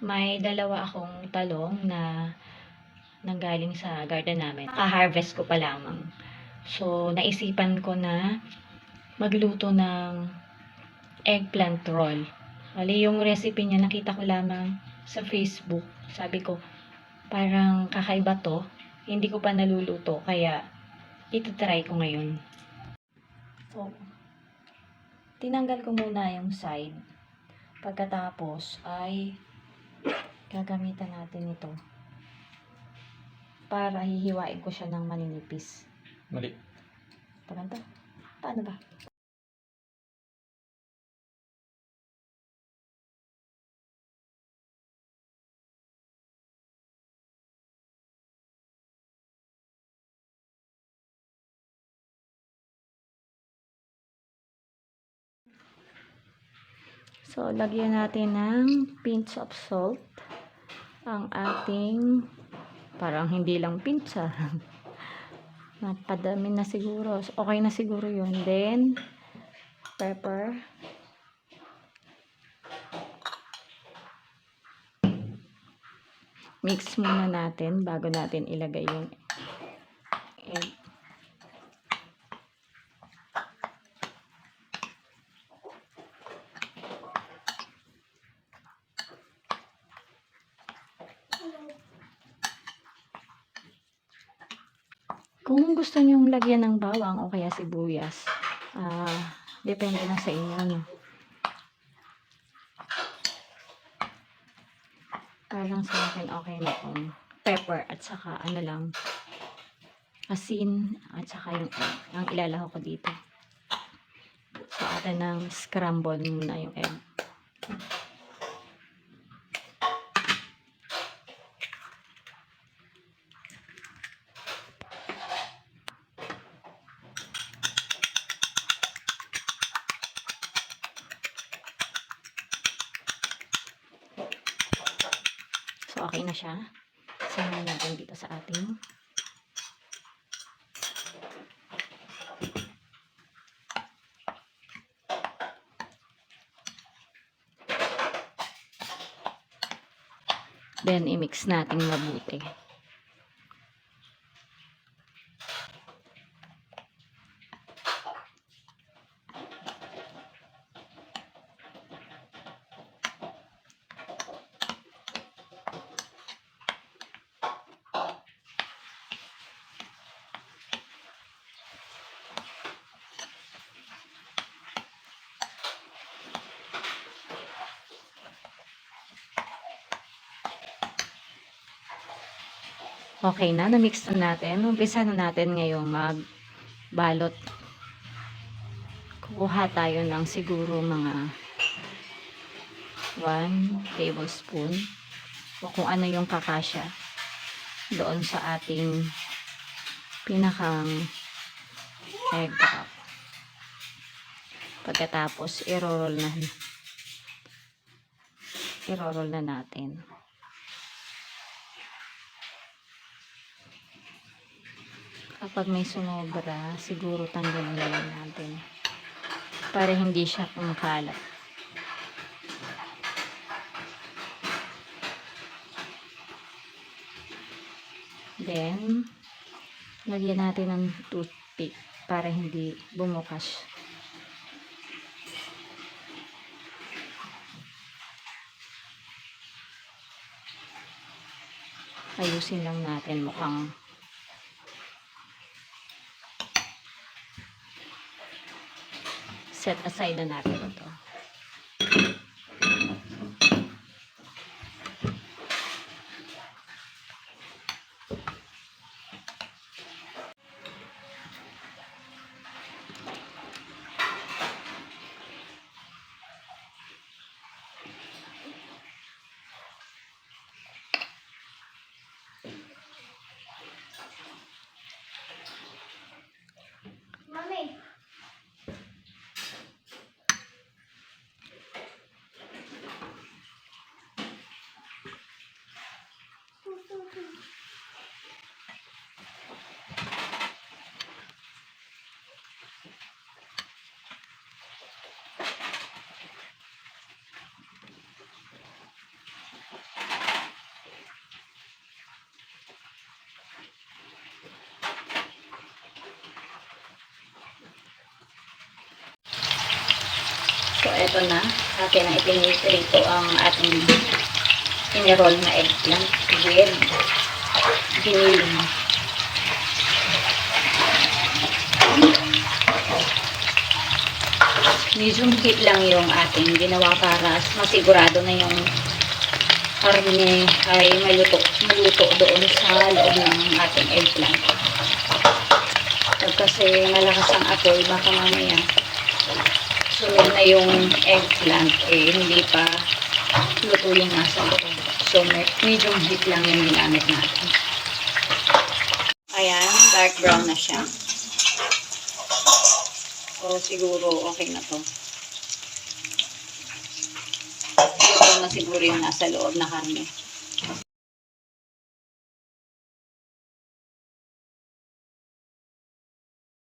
May dalawa akong talong na nanggaling sa garden namin. Ka-harvest ko pa lamang. So, naisipan ko na magluto ng eggplant roll. Bali, yung recipe niya nakita ko lamang sa Facebook. Sabi ko, parang kakaiba to. Hindi ko pa naluluto, kaya ito-try ko ngayon. So, tinanggal ko muna yung side. Pagkatapos ay gagamitan natin ito para hihiwain ko siya ng maninipis. Mali. Paganto? Paano ba? So, lagyan natin ng pinch of salt ang ating, parang hindi lang pinch napadami na siguro. So, okay na siguro yun. Then, pepper. Mix muna natin bago natin ilagay yung egg. Kung gusto nyong lagyan ng bawang o kaya sibuyas, depende na sa inyo, no? Parang sa akin okay na kung pepper at saka ano lang, asin at saka yung egg ang ilalaho ko dito. So, atin ng scramble muna yung egg. So, okay na siya. Samahin natin dito sa ating then, i-mix natin mabuti. Okay na, na-mix na natin. Umpisa na natin ngayong magbalot. Kukuha tayo ng siguro mga 1 tablespoon o kung ano yung kakasya doon sa ating pinakang egg cup. Pagkatapos, i-roll na natin. Kapag may sumobra, siguro tanggalin na lang natin para hindi siya kumakalat. Then, lagyan natin ng toothpick para hindi bumukas. Ayusin lang natin, mukhang set aside na natin ito. So, eto na. Akin na ipiniprito ang ating in-roll na eggplant with giniling. Medium heat lang yung ating ginawa para masigurado na yung karne ay maluto doon sa loob ng ating eggplant. Kasi malakas ang apoy, baka mamaya sunod na yung eggplant, hindi pa luto yung nasa loob. So, medium heat lang yung ginamit natin. Ayan, dark brown na siya. So, siguro okay na to. Luto na siguro yung nasa loob na karne.